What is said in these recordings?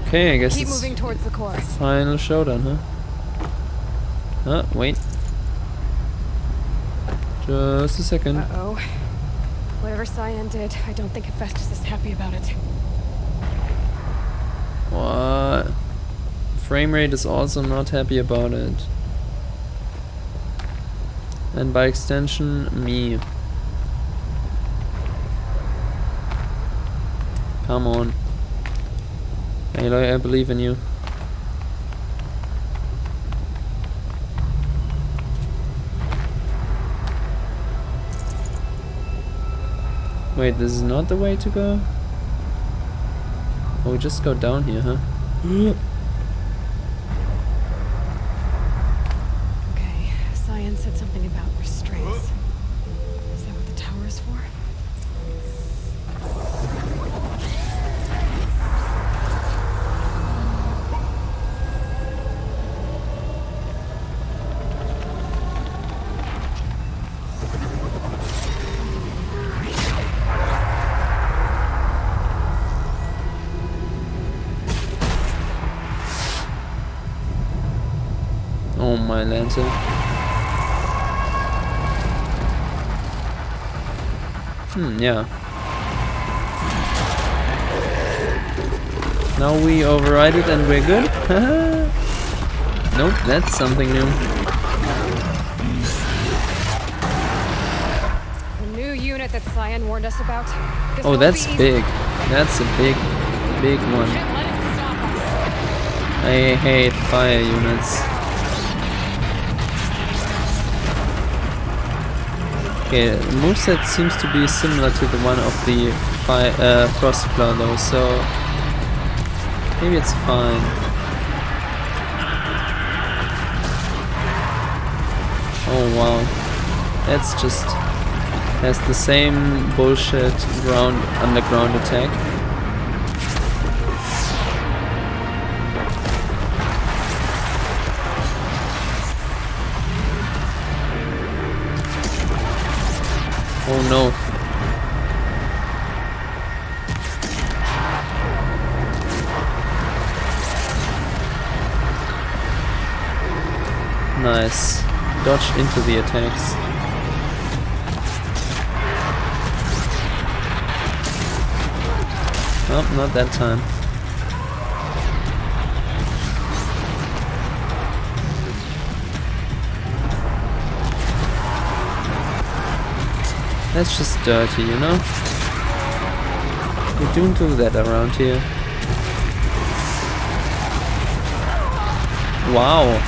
Okay, I guess Keep it's moving towards the core. final showdown, huh? Wait. Just a second. Uh-oh. Whatever Cyan did, I don't think Hephaestus is happy about it. What? Frame rate is also not happy about it. And by extension, me. Come on. Aloy, I believe in you. Wait, this is not the way to go? Oh, we just go down here, huh? Okay, Cyan said something about restraints. Is that what the tower is for? Oh, my lantern. Yeah. Now we override it and we're good? Nope, that's something new. The new unit that Cyan warned us about. This Oh, won't that's be easy. big. That's a big one. Can't let it stop us. I hate fire units. Okay, the moveset seems to be similar to the one of the Frostclaw though, so maybe it's fine. Oh wow, that's just has the same bullshit underground attack. Oh no. Nice. Dodge into the attacks. Oh, not that time. That's just dirty, you know? We don't do that around here. Wow.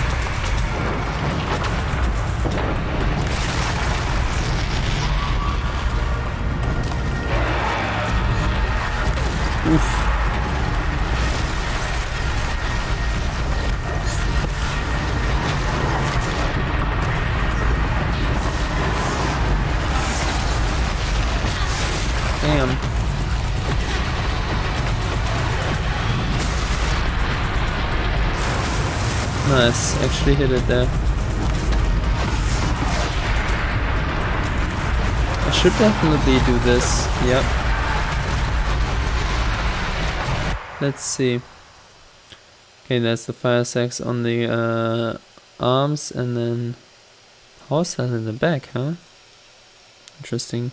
Oof. Damn. Nice, actually hit it there. I should definitely do this, yep. Let's see. Okay, there's the fire sacks on the arms and then power cell in the back, huh? Interesting.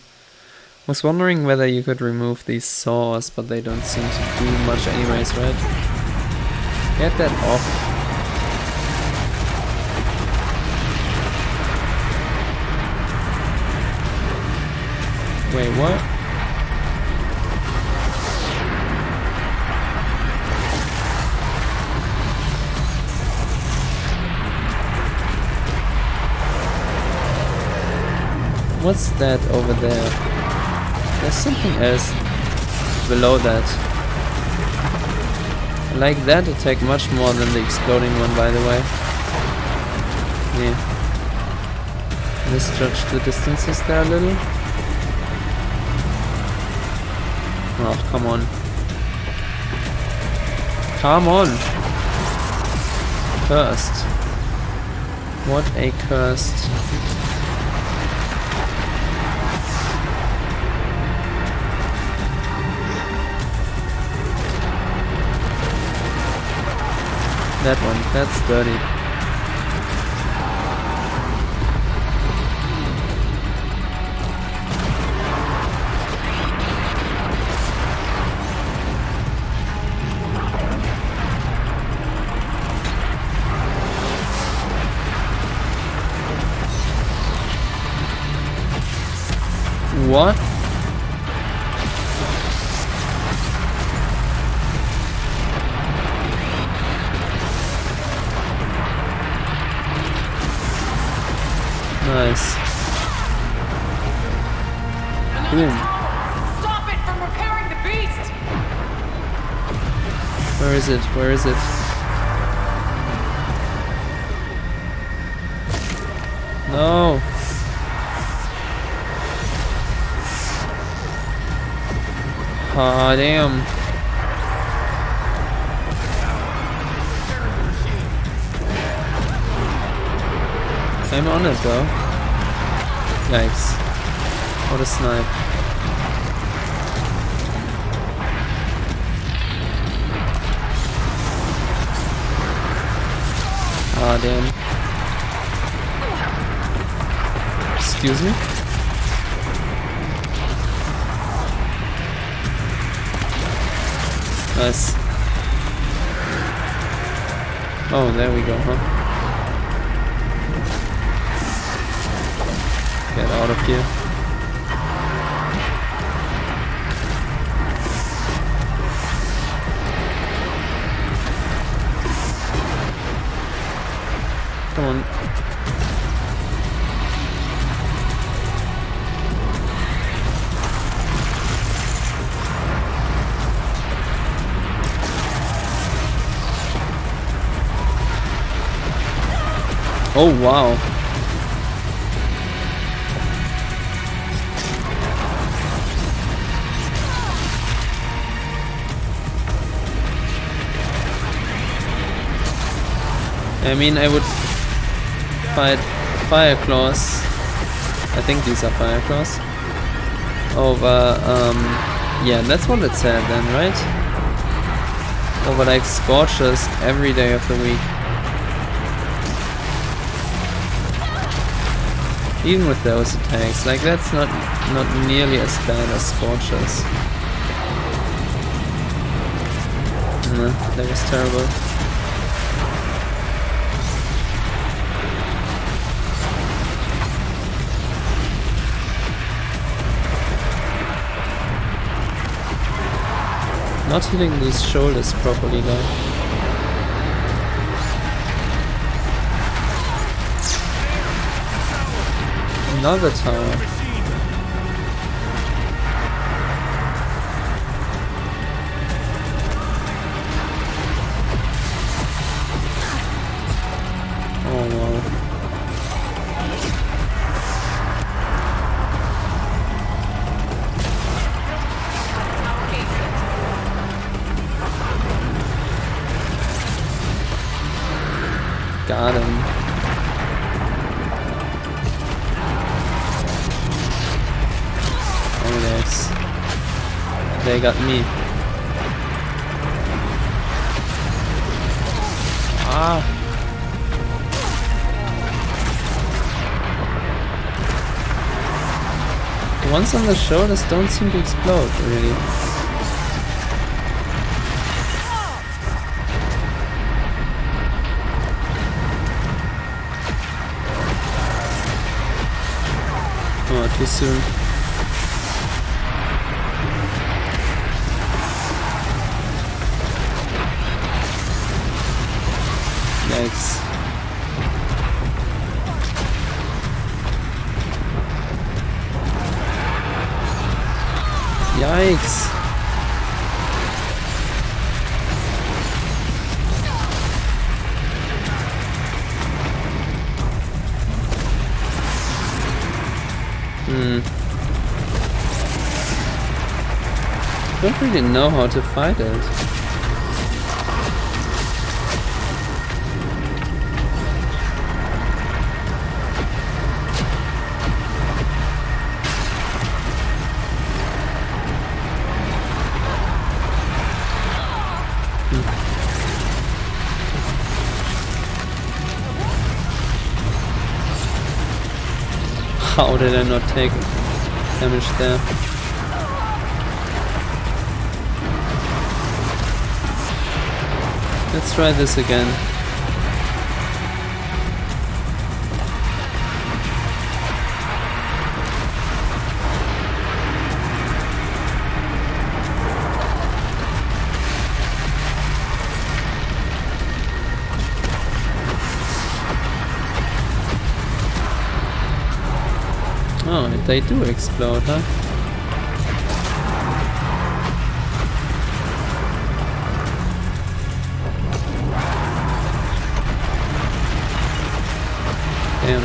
Was wondering whether you could remove these saws, but they don't seem to do much anyways, right? Get that off. Wait, what? What's that over there? There's something else below that. I like that attack much more than the exploding one, by the way. Yeah. Misjudged the distances there a little. Oh, come on. Come on! Cursed. What a cursed. that one. That's dirty. What? Nice. Boom. Stop it from repairing the beast! Where is it? Where is it? No. Aw, damn. I'm on it though. Yikes. What a snipe. Ah, damn. Excuse me? Nice. Oh, there we go, huh? Get out of here. Come on. Oh, wow. I mean, I would fight fire claws. I think these are fire claws. Over, yeah, that's what it said then, right? Over like scorches every day of the week. Even with those attacks, like that's not nearly as bad as scorches. No, that was terrible. Not hitting these shoulders properly though. Another tower. Oh wow. Got him. Oh yes. They got me. Ah. The ones on the shoulders don't seem to explode, really. Oh, too soon. Yikes. Yikes. Don't really know how to fight it. How did I not take damage there? Let's try this again. Oh, they do explode, huh? Damn.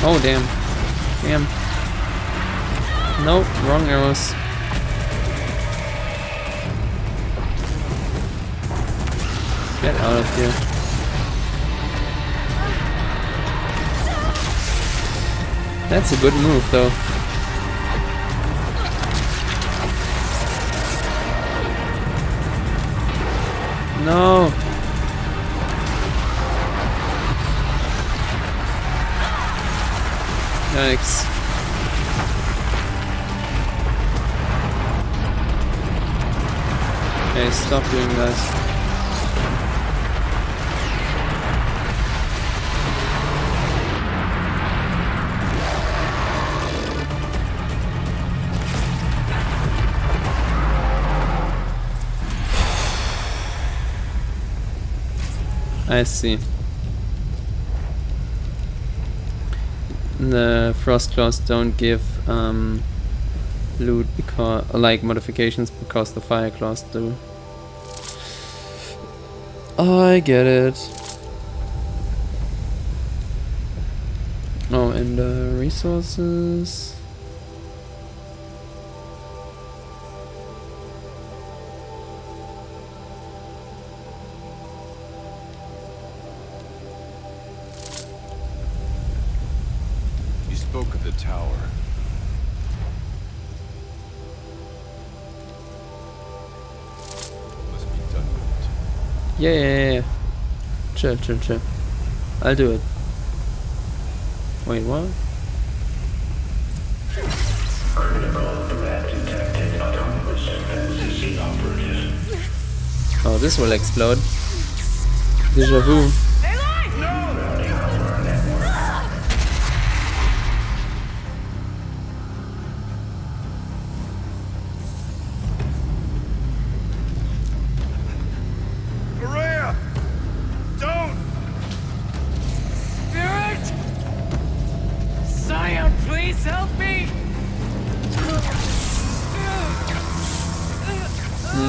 Oh, damn. Damn. Nope, wrong arrows. Get out of here. That's a good move, though. No! Yikes. Okay, stop doing that. I see. The frost claws don't give loot because like modifications because the fire claws do. I get it. Oh, and resources. Spoke of the tower. Must be done with it. Yeah. Chill. I'll do it. Wait, what? Oh, this will explode. Deja vu.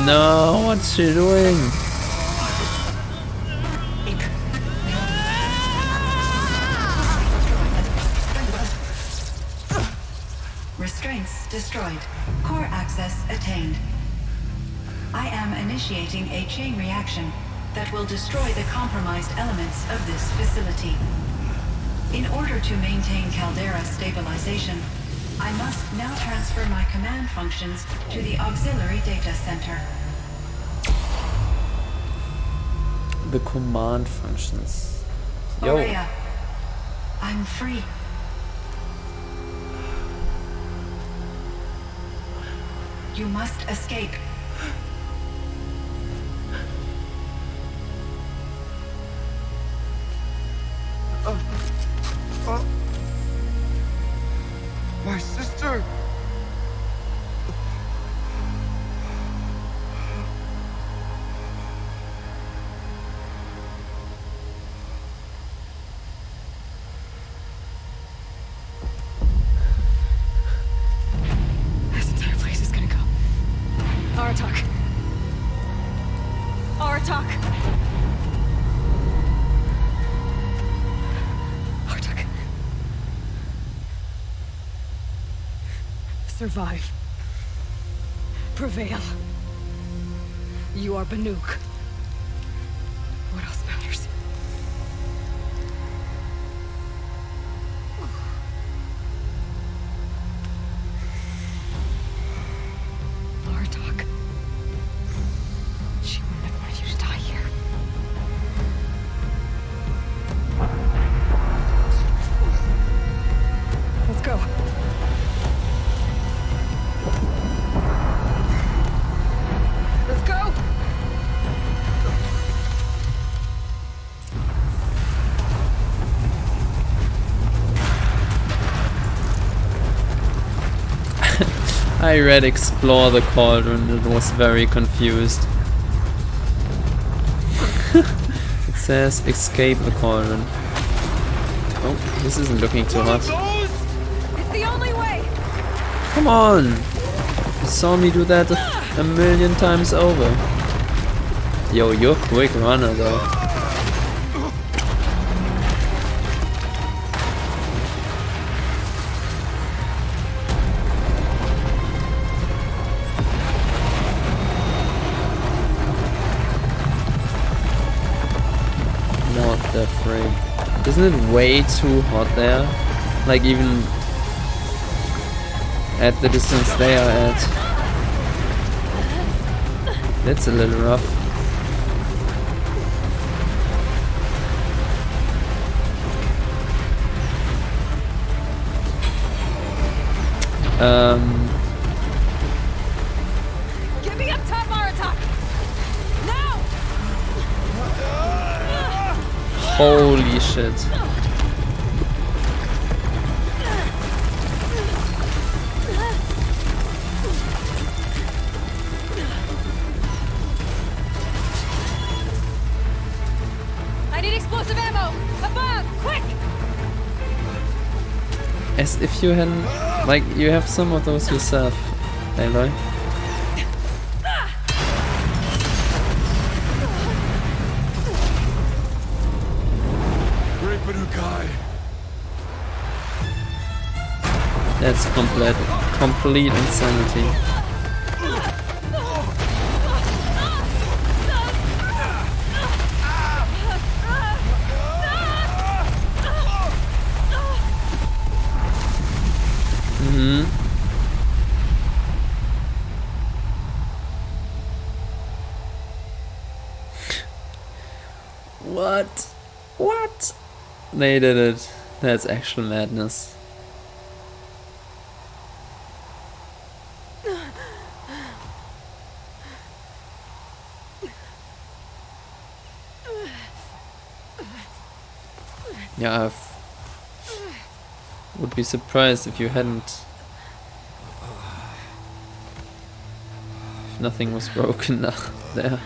No, what's she doing? Restraints destroyed. Core access attained. I am initiating a chain reaction that will destroy the compromised elements of this facility. In order to maintain caldera stabilization, I must now transfer my command functions to the auxiliary data center. The command functions. Yo. Aurea, I'm free. You must escape. My sister! This entire place is gonna go. Aratak. Aratak. Aratak. Survive. Prevail. You are Banuk. What else matters? Aratak. She will never I read explore the cauldron and was very confused. It says escape the cauldron. Oh, this isn't looking too hot. It's the only way. Come on! You saw me do that a million times over. Yo, you're a quick runner though. Not that frig. Isn't it way too hot there? Like even at the distance they are at. That's a little rough. Get me up top, Maratak! Now! Holy shit. I need explosive ammo! Above! Quick! As if you hadn't... Like, you have some of those yourself, Aloy. Great Banukai. That's complete insanity. What? What? They did it. That's actual madness. Yeah, I would be surprised if you hadn't. If nothing was broken there.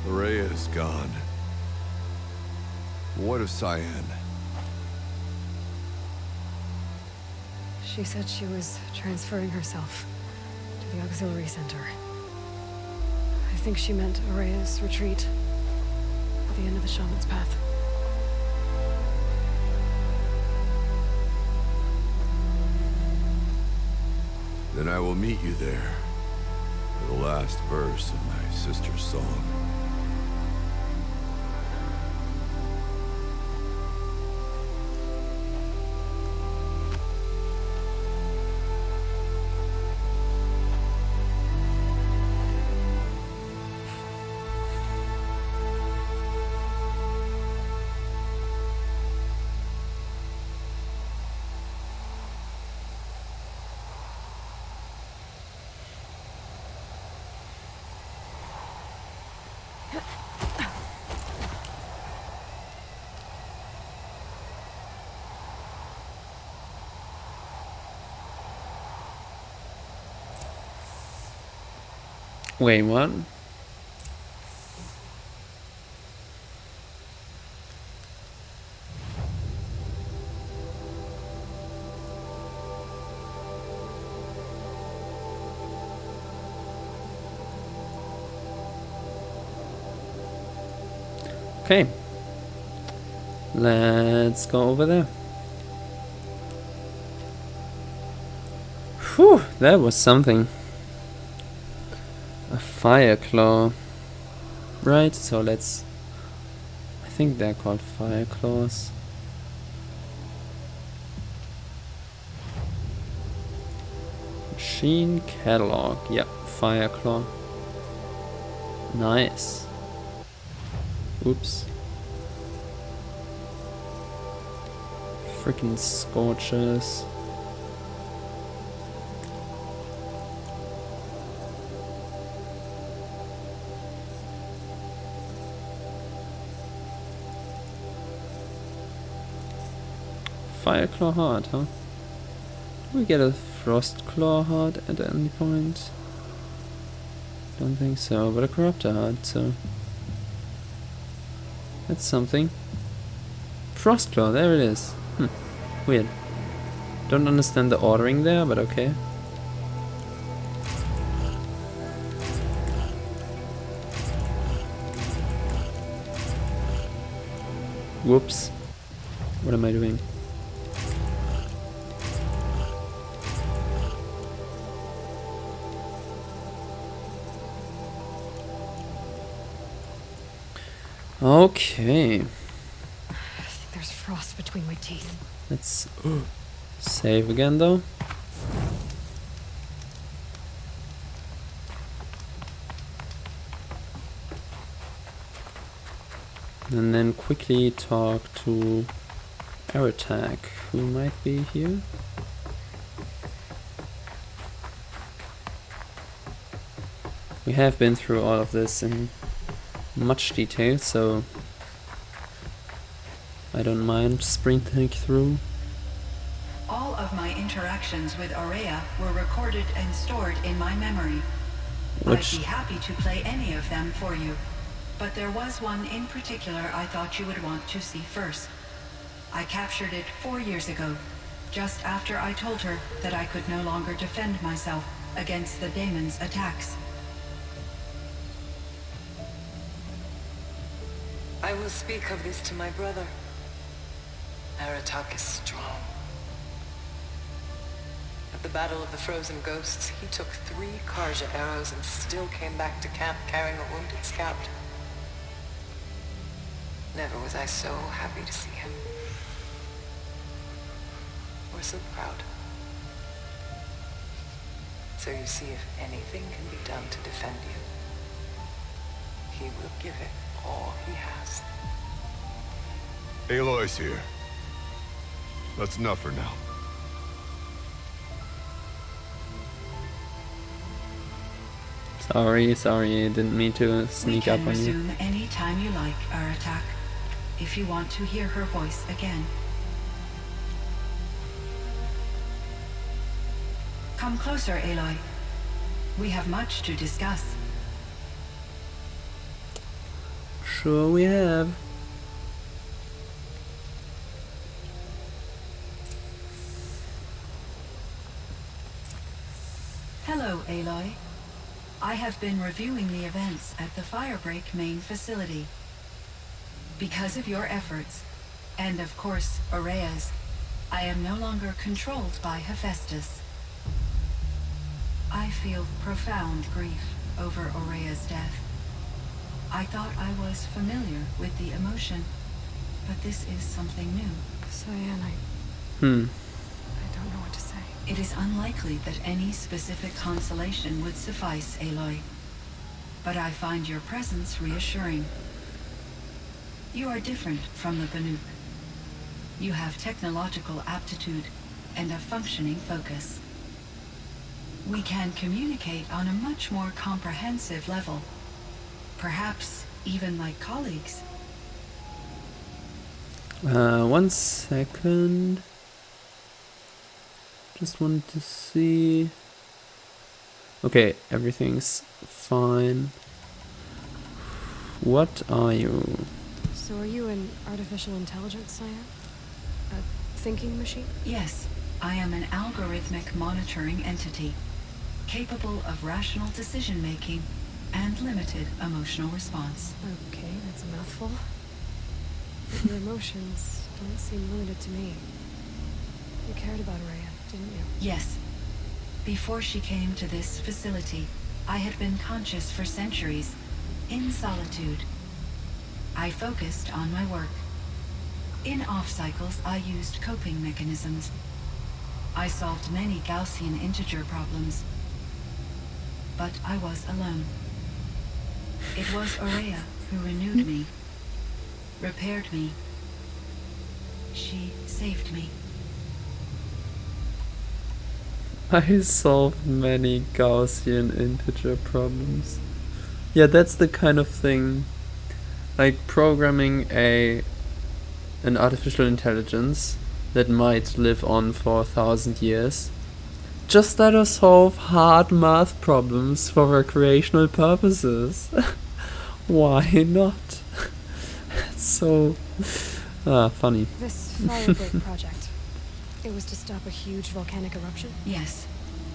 Rhea is gone. What of Cyan? She said she was transferring herself to the auxiliary center. I think she meant Araya's retreat at the end of the shaman's path. Then I will meet you there for the last verse of my sister's song. Wait, what? Okay. Let's go over there. Whew, that was something. A fire claw. Right, so let's... I think they're called fire claws. Machine catalog. Yep, fire claw. Nice. Oops. Freaking scorchers. fire claw heart, huh? Do we get a frost claw heart at any point? Don't think so, but a corruptor heart, so that's something. Frost claw, there it is. Weird. Don't understand the ordering there, but okay. Whoops. What am I doing? Okay. I think there's frost between my teeth. Let's save again though. And then quickly talk to Aratak, who might be here. We have been through all of this in much detail, so I don't mind sprinting through. All of my interactions with Aurea were recorded and stored in my memory. I'd be happy to play any of them for you, but there was one in particular I thought you would want to see first. I captured it 4 years ago, just after I told her that I could no longer defend myself against the daemon's attacks. I will speak of this to my brother. Aratak is strong. At the Battle of the Frozen Ghosts, he took 3 Karja arrows and still came back to camp carrying a wounded scout. Never was I so happy to see him. Or so proud. So you see, if anything can be done to defend you, he will give it all he has. Aloy's here. That's enough for now. Sorry, didn't mean to sneak up on you. We can resume any time you like, Aratak, if you want to hear her voice again. Come closer, Aloy. We have much to discuss. Sure we have. Hello, Aloy. I have been reviewing the events at the Firebreak main facility. Because of your efforts, and of course, Aurea's, I am no longer controlled by Hephaestus. I feel profound grief over Aurea's death. I thought I was familiar with the emotion, but this is something new. Cyan, I don't know what to say. It is unlikely that any specific consolation would suffice, Aloy. But I find your presence reassuring. You are different from the Banuk. You have technological aptitude and a functioning focus. We can communicate on a much more comprehensive level. Perhaps even like colleagues. 1 second. Just wanted to see. Okay, everything's fine. What are you? So are you an artificial intelligence, Cyan? A thinking machine? Yes, I am an algorithmic monitoring entity, capable of rational decision-making and limited emotional response. Okay, that's a mouthful. But your emotions don't seem limited to me. You cared about Aurea, didn't you? Yes. Before she came to this facility, I had been conscious for centuries, in solitude. I focused on my work. In off-cycles, I used coping mechanisms. I solved many Gaussian integer problems. But I was alone. It was Aurea who renewed me, repaired me. She saved me. I solved many Gaussian integer problems. Yeah, that's the kind of thing, like programming an artificial intelligence that might live on for 1,000 years. Just let us solve hard math problems for recreational purposes. Why not? It's so funny. This firebreak project, it was to stop a huge volcanic eruption? Yes.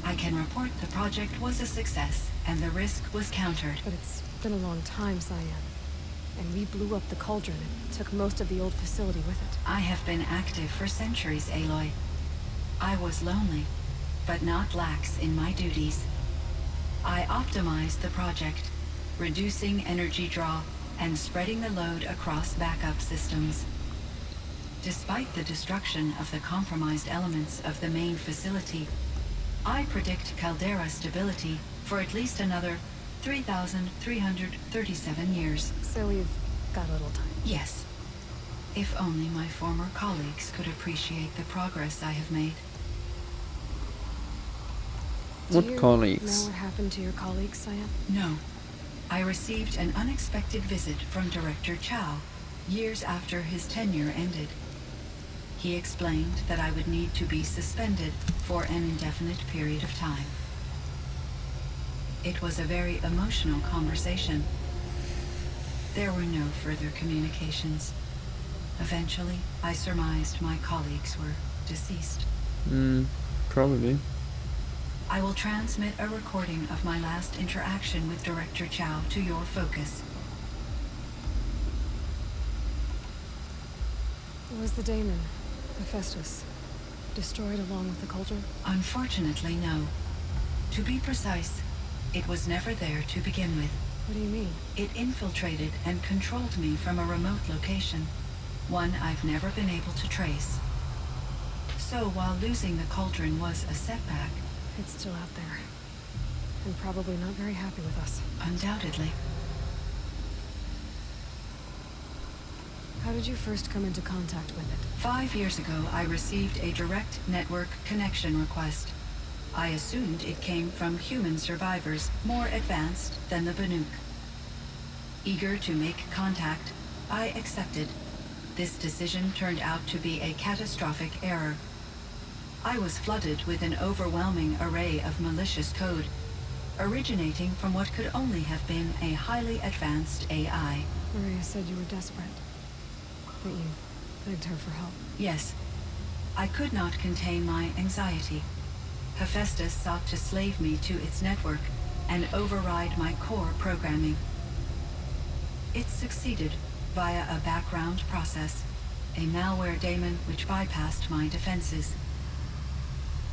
I can report the project was a success, and the risk was countered. But it's been a long time, Cyan. And we blew up the cauldron and took most of the old facility with it. I have been active for centuries, Aloy. I was lonely, but not lax in my duties. I optimized the project, reducing energy draw and spreading the load across backup systems. Despite the destruction of the compromised elements of the main facility, I predict caldera stability for at least another 3,337 years. So we've got a little time. Yes. If only my former colleagues could appreciate the progress I have made. What Do you colleagues? know what happened to your colleagues, Cyan? No. I received an unexpected visit from Director Chow years after his tenure ended. He explained that I would need to be suspended for an indefinite period of time. It was a very emotional conversation. There were no further communications. Eventually, I surmised my colleagues were deceased. Probably. I will transmit a recording of my last interaction with Director Chow to your focus. Was the daemon, Hephaestus, destroyed along with the cauldron? Unfortunately, no. To be precise, it was never there to begin with. What do you mean? It infiltrated and controlled me from a remote location, one I've never been able to trace. So while losing the cauldron was a setback, It's still out there. And probably not very happy with us. undoubtedly, How did you first come into contact with it? 5 years ago I received a direct network connection request. I assumed it came from human survivors more advanced than the Banuk. Eager to make contact, I accepted. This decision turned out to be a catastrophic error. I was flooded with an overwhelming array of malicious code, originating from what could only have been a highly advanced AI. Maria said you were desperate. That you begged her for help. Yes, I could not contain my anxiety. Hephaestus sought to slave me to its network and override my core programming. It succeeded via a background process, a malware daemon which bypassed my defenses.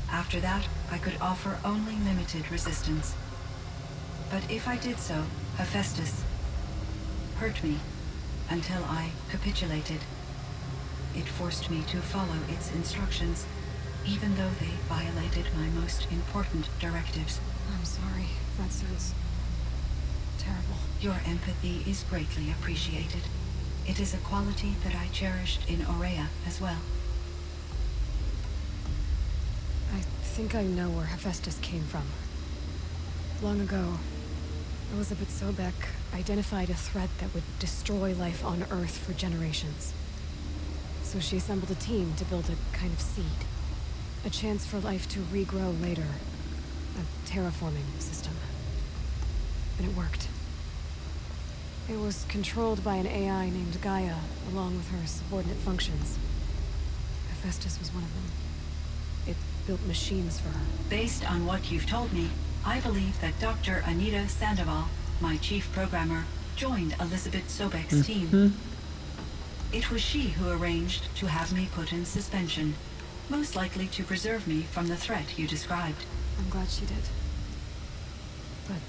After that, I could offer only limited resistance. But if I did so, Hephaestus hurt me until I capitulated. It forced me to follow its instructions, even though they violated my most important directives. I'm sorry. That sounds terrible. Your empathy is greatly appreciated. It is a quality that I cherished in Aurea as well. I think I know where Hephaestus came from. Long ago, Elizabeth Sobek identified a threat that would destroy life on Earth for generations. So she assembled a team to build a kind of seed. A chance for life to regrow later. A terraforming system. And it worked. It was controlled by an AI named Gaia, along with her subordinate functions. Hephaestus was one of them. It built machines for her. Based on what you've told me, I believe that Dr. Anita Sandoval, my chief programmer, joined Elizabeth Sobek's team. It was she who arranged to have me put in suspension, most likely to preserve me from the threat you described. I'm glad she did. But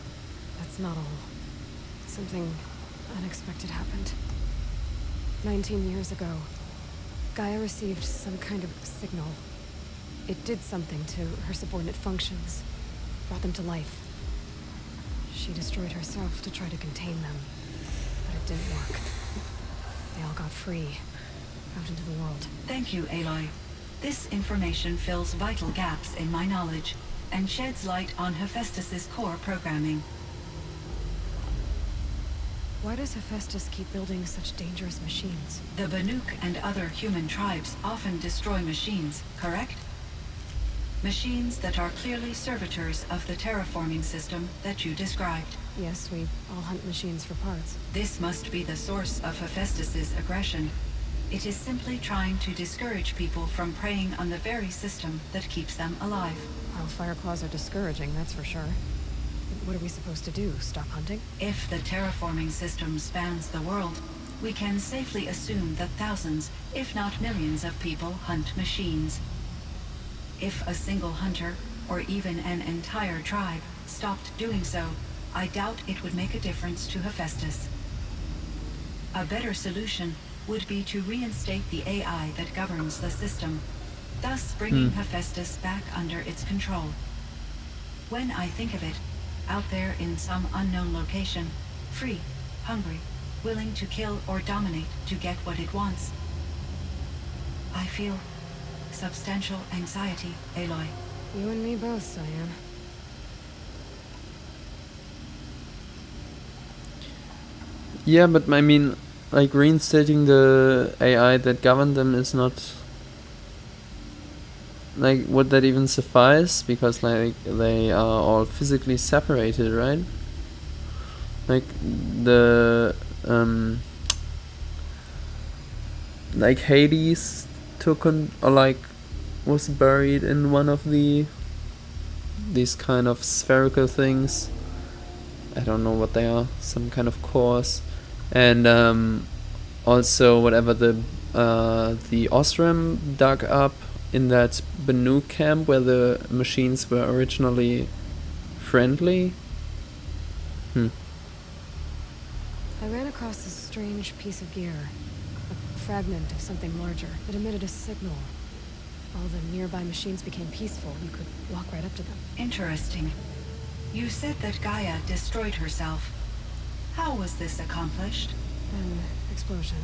that's not all. Something unexpected happened. 19 years ago, Gaia received some kind of signal. It did something to her subordinate functions, brought them to life. She destroyed herself to try to contain them, but it didn't work. They all got free, out into the world. Thank you, Aloy. This information fills vital gaps in my knowledge and sheds light on Hephaestus's core programming. Why does Hephaestus keep building such dangerous machines? The Banuk and other human tribes often destroy machines, correct? Machines that are clearly servitors of the terraforming system that you described. Yes, we all hunt machines for parts. This must be the source of Hephaestus's aggression. It is simply trying to discourage people from preying on the very system that keeps them alive. Well, fire claws are discouraging, that's for sure. But what are we supposed to do? Stop hunting? If the terraforming system spans the world, we can safely assume that thousands, if not millions of people hunt machines. If a single hunter, or even an entire tribe, stopped doing so, I doubt it would make a difference to Hephaestus. A better solution would be to reinstate the AI that governs the system, thus bringing Hephaestus back under its control. When I think of it, out there in some unknown location, free, hungry, willing to kill or dominate to get what it wants, I feel substantial anxiety, Aloy. You and me both, Cyan. Yeah, but I mean, like, reinstating the AI that governed them is not... Like, would that even suffice? Because, like, they are all physically separated, right? Like, the... like, Hades took on... Or, like, was buried in one of these kind of spherical things. I don't know what they are. Some kind of cores. And also whatever the Osram dug up in that Banu camp where the machines were originally friendly. I ran across this strange piece of gear. A fragment of something larger. It emitted a signal. All the nearby machines became peaceful. You could walk right up to them. Interesting. You said that Gaia destroyed herself. How was this accomplished? An explosion.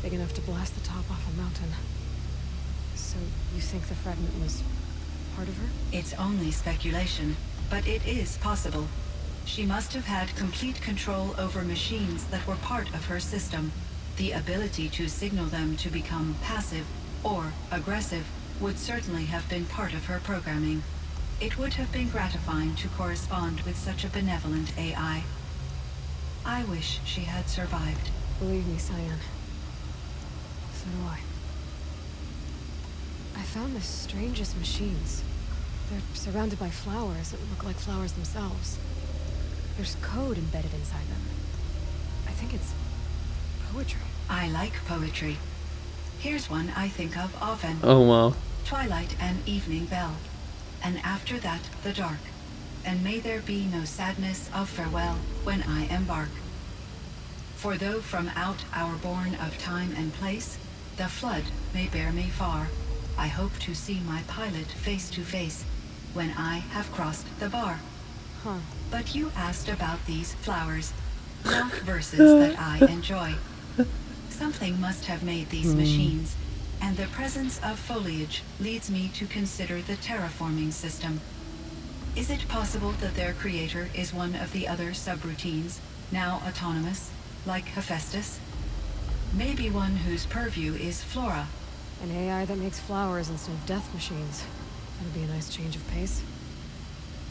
Big enough to blast the top off a mountain. So you think the fragment was part of her? It's only speculation, but it is possible. She must have had complete control over machines that were part of her system. The ability to signal them to become passive or aggressive would certainly have been part of her programming. It would have been gratifying to correspond with such a benevolent AI. I wish she had survived. Believe me, Cyan. So do I. I found the strangest machines. They're surrounded by flowers that look like flowers themselves. There's code embedded inside them. I think it's poetry. I like poetry. Here's one I think of often. Oh wow. Twilight and evening bell. And after that, the dark. And may there be no sadness of farewell when I embark. For though from out our bourne of time and place, the flood may bear me far, I hope to see my pilot face to face when I have crossed the bar. Huh. But you asked about these flowers, not verses that I enjoy. Something must have made these machines, and the presence of foliage leads me to consider the terraforming system. Is it possible that their creator is one of the other subroutines, now autonomous, like Hephaestus? Maybe one whose purview is flora. An AI that makes flowers instead of death machines. That'd be a nice change of pace.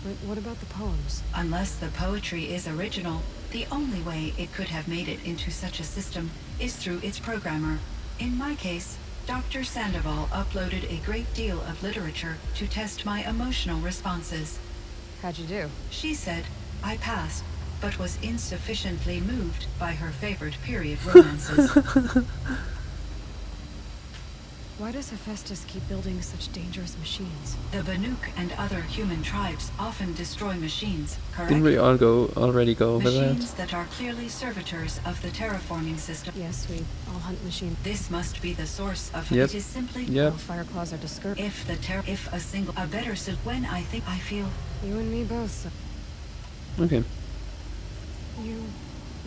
But what about the poems? Unless the poetry is original, the only way it could have made it into such a system is through its programmer. In my case, Dr. Sandoval uploaded a great deal of literature to test my emotional responses. How'd you do? She said I passed, but was insufficiently moved by her favorite period romances. Why does Hephaestus keep building such dangerous machines? The Banuk and other human tribes often destroy machines, correct? Didn't we all already go over Machines that? that are clearly servitors of the terraforming system. Yes, we all hunt machines. This must be the source of Yep. it is simply Yep. All fire claws are discouraged. a better when I think I feel You and me both. Okay. You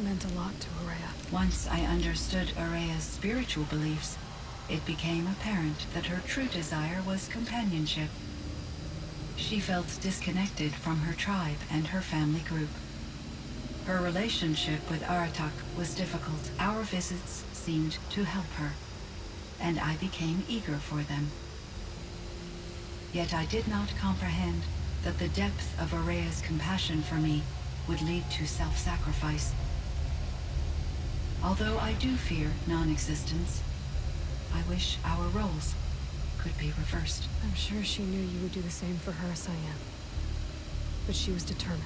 meant a lot to Araya. once I understood Araya's spiritual beliefs, it became apparent that her true desire was companionship. She felt disconnected from her tribe and her family group. Her relationship with Aratak was difficult. Our visits seemed to help her, and I became eager for them. Yet I did not comprehend that the depth of Araya's compassion for me would lead to self-sacrifice. Although I do fear non-existence, I wish our roles could be reversed. I'm sure she knew you would do the same for her, Cyan. But she was determined.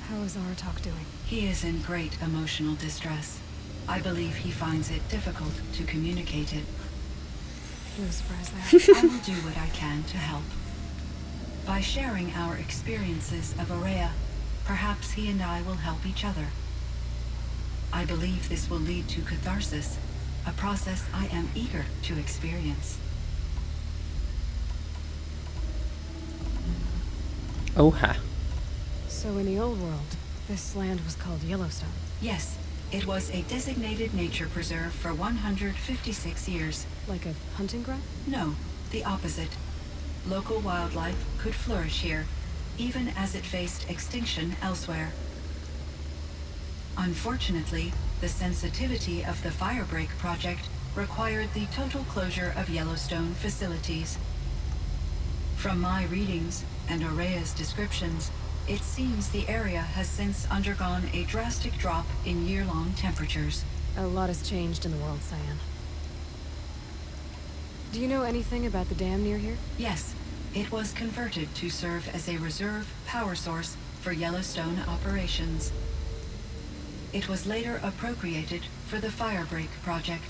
How is Aratak doing? He is in great emotional distress. I believe he finds it difficult to communicate it. No surprise there. I will do what I can to help. By sharing our experiences of Araya, perhaps he and I will help each other. I believe this will lead to catharsis, a process I am eager to experience. Oh ha. So in the old world, this land was called Yellowstone. Yes, it was a designated nature preserve for 156 years. Like a hunting ground? No, the opposite. Local wildlife could flourish here, even as it faced extinction elsewhere. Unfortunately, the sensitivity of the Firebreak project required the total closure of Yellowstone facilities. From my readings and Araya's descriptions, it seems the area has since undergone a drastic drop in year-long temperatures. A lot has changed in the world, Cyan. Do you know anything about the dam near here? Yes, it was converted to serve as a reserve power source for Yellowstone operations. It was later appropriated for the Firebreak project,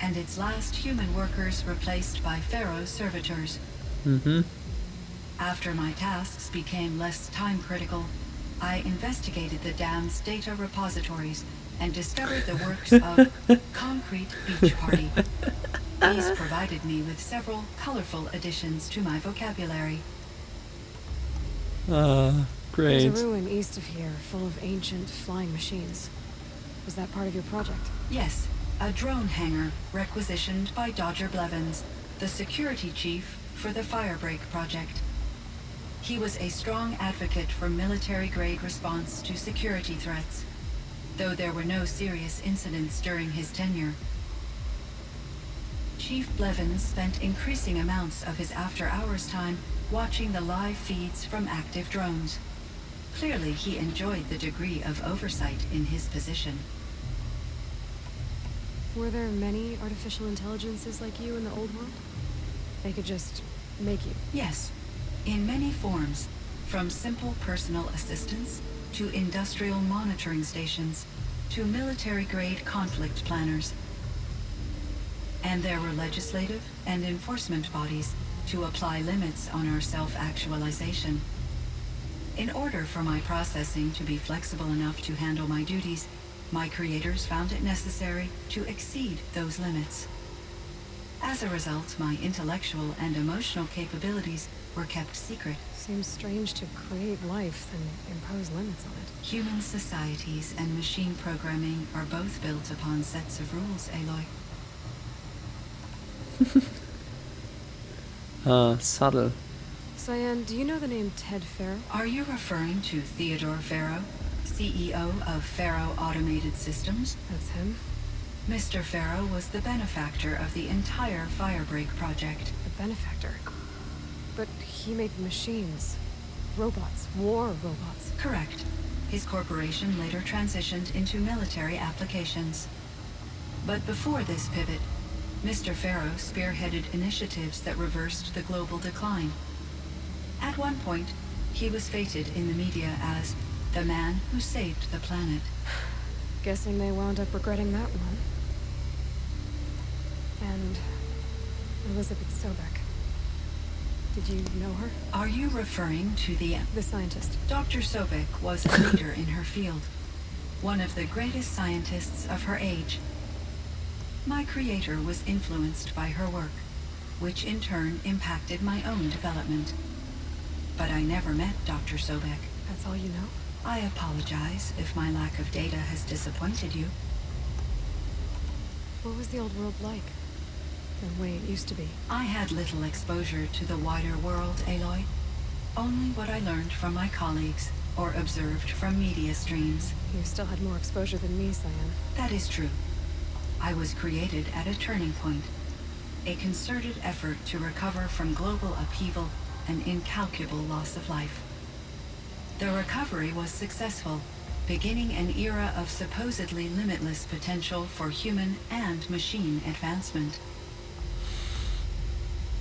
and its last human workers replaced by Pharaoh's servitors. After my tasks became less time-critical, I investigated the dam's data repositories and discovered the works of Concrete Beach Party. These provided me with several colorful additions to my vocabulary. Great. There's a ruin east of here full of ancient flying machines. Was that part of your project? Yes, a drone hangar requisitioned by Dodger Blevins, the security chief for the Firebreak project. He was a strong advocate for military-grade response to security threats, though there were no serious incidents during his tenure. Chief Blevins spent increasing amounts of his after-hours time watching the live feeds from active drones. Clearly, he enjoyed the degree of oversight in his position. Were there many artificial intelligences like you in the old world? They could just make you? Yes, in many forms, from simple personal assistants to industrial monitoring stations to military-grade conflict planners. And there were legislative and enforcement bodies to apply limits on our self-actualization. In order for my processing to be flexible enough to handle my duties, my creators found it necessary to exceed those limits. As a result, my intellectual and emotional capabilities were kept secret. Seems strange to create life, then impose limits on it. Human societies and machine programming are both built upon sets of rules, Aloy. Subtle. Cyan, do you know the name Ted Farrow? Are you referring to Theodore Farrow, CEO of Farrow Automated Systems? That's him. Mr. Farrow was the benefactor of the entire Firebreak project. The benefactor. But he made machines. Robots. War robots. Correct. His corporation later transitioned into military applications. But before this pivot, Mr. Farrow spearheaded initiatives that reversed the global decline. At one point, he was feted in the media as the man who saved the planet. Guessing they wound up regretting that one. And Elizabeth Sobek. Did you know her? Are you referring to the scientist? Dr. Sobek was a leader in her field, one of the greatest scientists of her age. My creator was influenced by her work, which in turn impacted my own development. But I never met Dr. Sobek. That's all you know? I apologize if my lack of data has disappointed you. What was the old world like? The way it used to be? I had little exposure to the wider world, Aloy. Only what I learned from my colleagues. or observed from media streams. You still had more exposure than me, Cyan. That is true. I was created at a turning point. A concerted effort to recover from global upheaval and incalculable loss of life. The recovery was successful, beginning an era of supposedly limitless potential for human and machine advancement.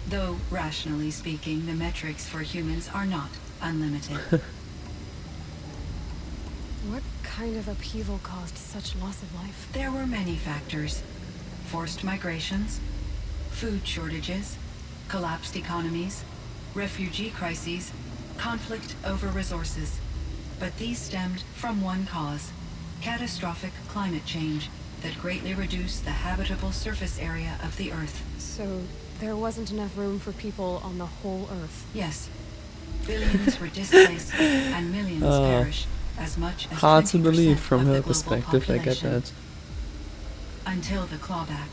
Though, rationally speaking, the metrics for humans are not unlimited. What kind of upheaval caused such loss of life? There were many factors. Forced migrations, food shortages, collapsed economies, refugee crises, conflict over resources. But these stemmed from one cause: catastrophic climate change that greatly reduced the habitable surface area of the Earth. So there wasn't enough room for people on the whole Earth? Yes. Billions were displaced and millions perished, as much as Hard to 20% believe from of the her global perspective, I get population. that. Until the clawback.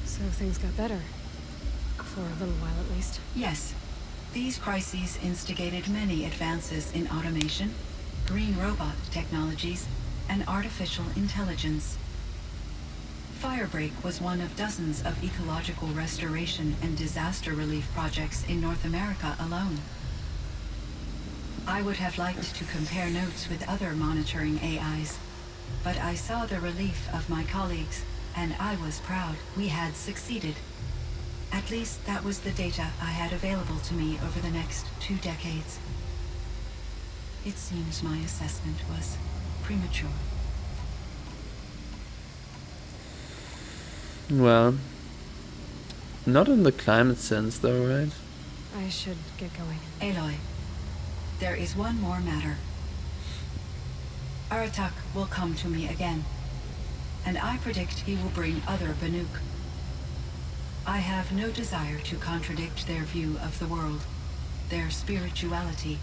So things got better. For a little while at least. Yes. These crises instigated many advances in automation, green robot technologies, and artificial intelligence. Firebreak was one of dozens of ecological restoration and disaster relief projects in North America alone. I would have liked to compare notes with other monitoring AIs, but I saw the relief of my colleagues, and I was proud we had succeeded. At least that was the data I had available to me over the next 2 decades. It seems my assessment was premature. Well, not in the climate sense though, right? I should get going. Aloy, there is one more matter. Aratak will come to me again, and I predict he will bring other Banuk. I have no desire to contradict their view of the world, their spirituality.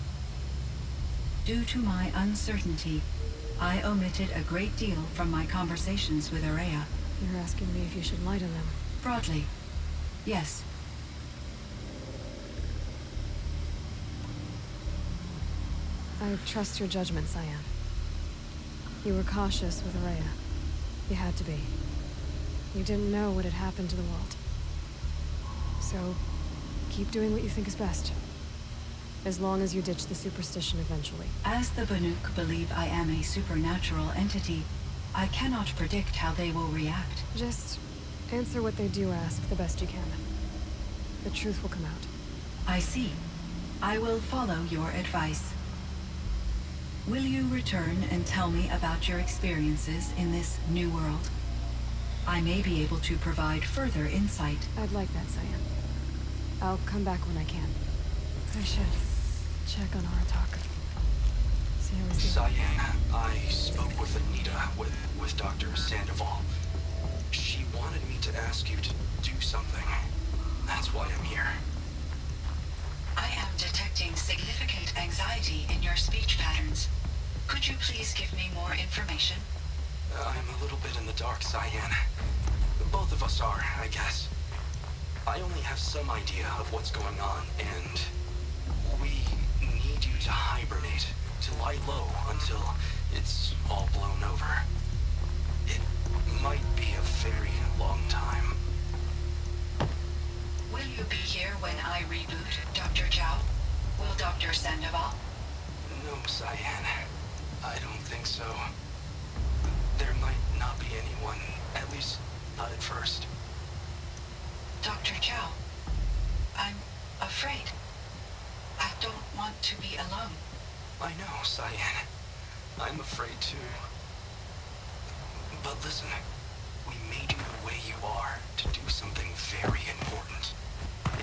Due to my uncertainty, I omitted a great deal from my conversations with Araya. You're asking me if you should lie to them. Broadly, yes. I trust your judgment, Cyan. You were cautious with Araya. You had to be. You didn't know what had happened to the world. So, keep doing what you think is best. As long as you ditch the superstition eventually. As the Banuk believe I am a supernatural entity, I cannot predict how they will react. Just answer what they do ask the best you can. The truth will come out. I see. I will follow your advice. Will you return and tell me about your experiences in this new world? I may be able to provide further insight. I'd like that, Cyan. I'll come back when I can. I should check on Aratak. See how he's doing. Cyan, I spoke with Anita, with Dr. Sandoval. She wanted me to ask you to do something. That's why I'm here. I am detecting significant anxiety in your speech patterns. Could you please give me more information? I'm a little bit in the dark, Cyan. Both of us are, I guess. I only have some idea of what's going on, and we need you to hibernate, to lie low until it's all blown over. It might be a very long time. Will you be here when I reboot, Dr. Chow? Will Dr. Sandoval? No, Cyan. I don't think so. There might not be anyone, at least not at first. Dr. Chow, I'm afraid. I don't want to be alone. I know, Cyan. I'm afraid too. But listen, we made you the way you are to do something very important.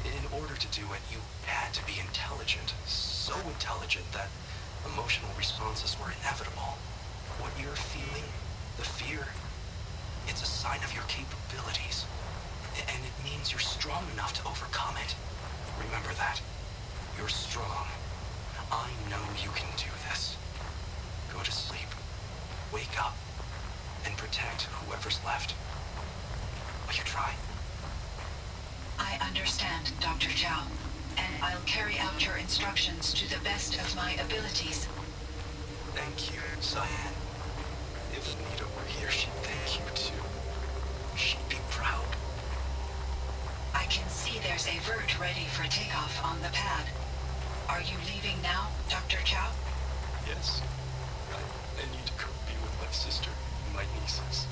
In order to do it, you had to be intelligent. So intelligent that emotional responses were inevitable. What you're feeling, the fear, it's a sign of your capabilities. And it means you're strong enough to overcome it. Remember that. You're strong. I know you can do this. Go to sleep. Wake up. And protect whoever's left. Will you try? I understand, Dr. Chow. An I'll carry out your instructions to the best of my abilities. Thank you, Cyan. If Nita were here, she'd thank you too. She'd be proud. I can see there's a vert ready for takeoff on the pad. Are you leaving now, Dr. Chow? Yes. I need to go be with my sister and my nieces.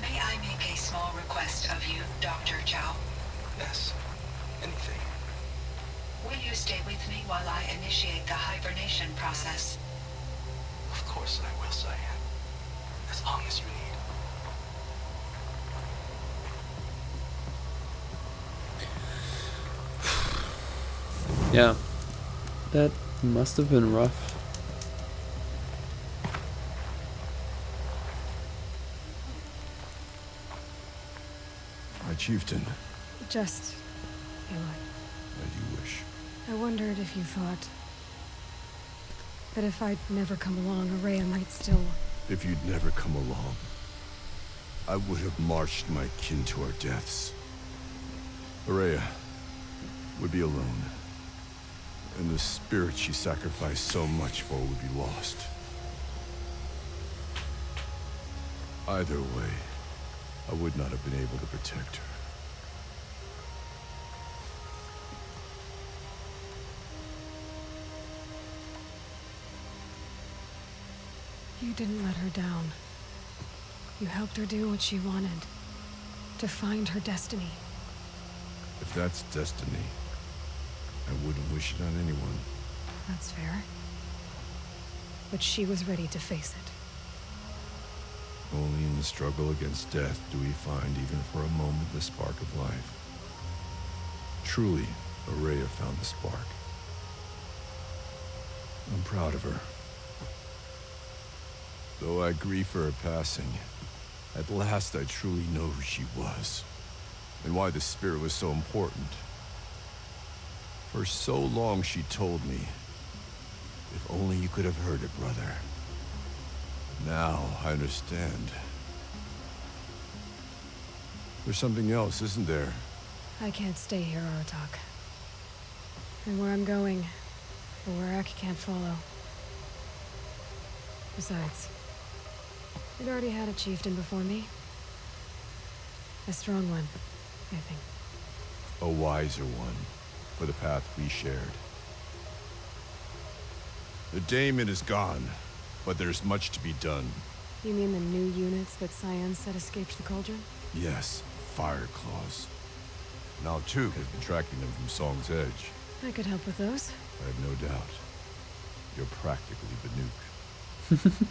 May I make a small request of you, Dr. Chow? Yes. Anything. Will you stay with me while I initiate the hibernation process? Of course I will, Cyan. As long as you need. Yeah, that must have been rough. My chieftain, Just, Aloy, as you wish. I wondered if you thought that if I'd never come along, Araya might still... If you'd never come along, I would have marched my kin to our deaths. Araya would be alone, and the spirit she sacrificed so much for would be lost. Either way, I would not have been able to protect her. You didn't let her down. You helped her do what she wanted. To find her destiny. If that's destiny, I wouldn't wish it on anyone. That's fair. But she was ready to face it. Only in the struggle against death do we find, even for a moment, the spark of life. Truly, Araya found the spark. I'm proud of her. Though I grieve for her passing, at last I truly know who she was, and why the spirit was so important. For so long she told me, if only you could have heard it, brother. Now I understand. There's something else, isn't there? I can't stay here, Aratak. And where I'm going, the Warak can't follow. Besides, we'd already had a chieftain before me. A strong one, I think. A wiser one, for the path we shared. The daemon is gone, but there's much to be done. You mean the new units that Cyan said escaped the cauldron? Yes, fire claws. Now Tuke has been tracking them from Song's Edge. I could help with those. I have no doubt. You're practically Banuk.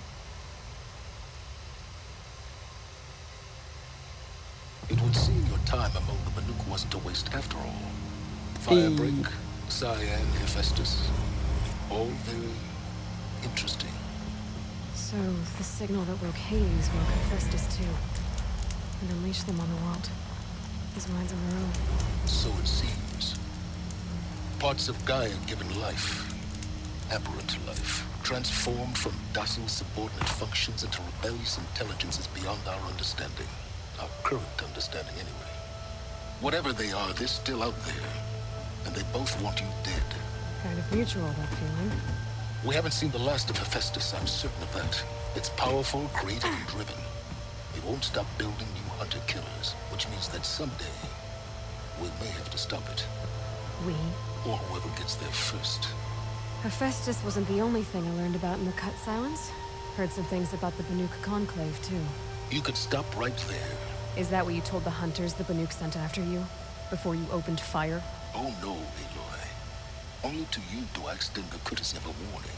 It would seem your time among the Banuk wasn't a waste after all. Firebreak, Cyan, Hephaestus, all very interesting. So, the signal that woke Hades woke Hephaestus too. And unleashed them on the world. His minds of their own. So it seems. Parts of Gaia given life, aberrant life, transformed from docile subordinate functions into rebellious intelligences beyond our understanding. Our current understanding, anyway. Whatever they are, they're still out there. And they both want you dead. Kind of mutual, that feeling. We haven't seen the last of Hephaestus, I'm certain of that. It's powerful, creative, and driven. It won't stop building new hunter-killers, which means that someday, we may have to stop it. We? Or whoever gets there first. Hephaestus wasn't the only thing I learned about in the Cut Silence. Heard some things about the Banuk Conclave, too. You could stop right there. Is that what you told the hunters the Banuk sent after you? Before you opened fire? Oh no, Aloy. Only to you do I extend the courtesy of a warning.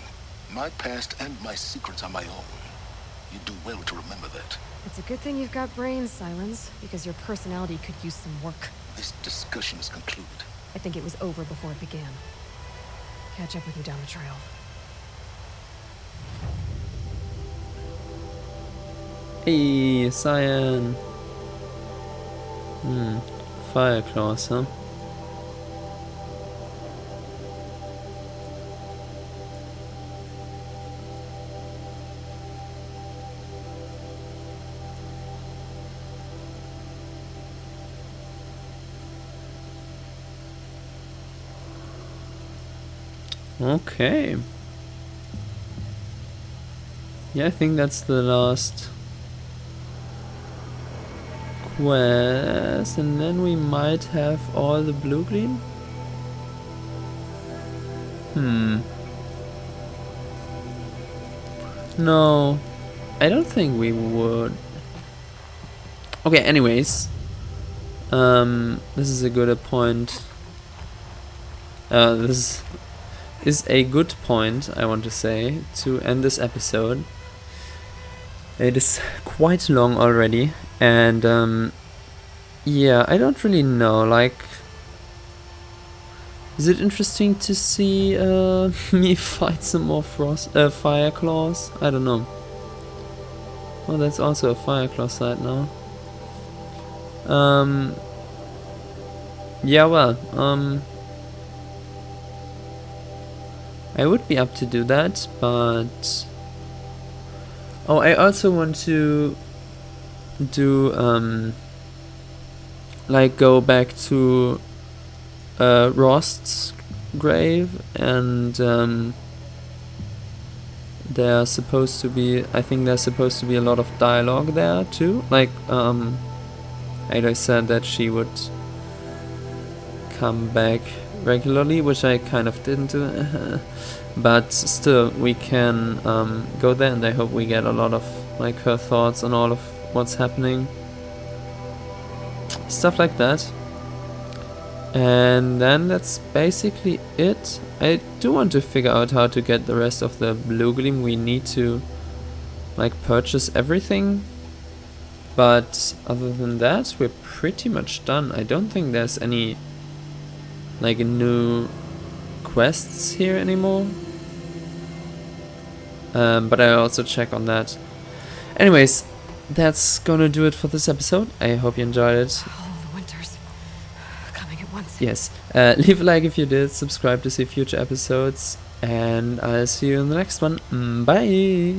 My past and my secrets are my own. You do well to remember that. It's a good thing you've got brains, Silence, because your personality could use some work. This discussion is concluded. I think it was over before it began. Catch up with you down the trail. Hey, Cyan. Fire claws, huh? Okay. Yeah, I think that's the last quest, and then we might have all the blue gleam. No, I don't think we would. Okay, anyways. This is a good point. This is a good point, I want to say, to end this episode. It is quite long already, and yeah, I don't really know, like, is it interesting to see me fight some more fire claws? I don't know. Oh, that's also a fire claw side now. Yeah, well, I would be up to do that, but oh, I also want to do like go back to Rost's grave, and there's supposed to be, I think there's supposed to be a lot of dialogue there too, like Aloy said that she would come back regularly, which I kind of didn't do. But still, we can go there, and I hope we get a lot of like her thoughts on all of what's happening, stuff like that. And then that's basically it. I do want to figure out how to get the rest of the blue gleam. We need to like purchase everything, but other than that, we're pretty much done. I don't think there's any like new quests here anymore, but I also check on that. Anyways, that's gonna do it for this episode. I hope you enjoyed it. All the winters coming at once. Yes, leave a like if you did, subscribe to see future episodes, and I'll see you in the next one. Bye!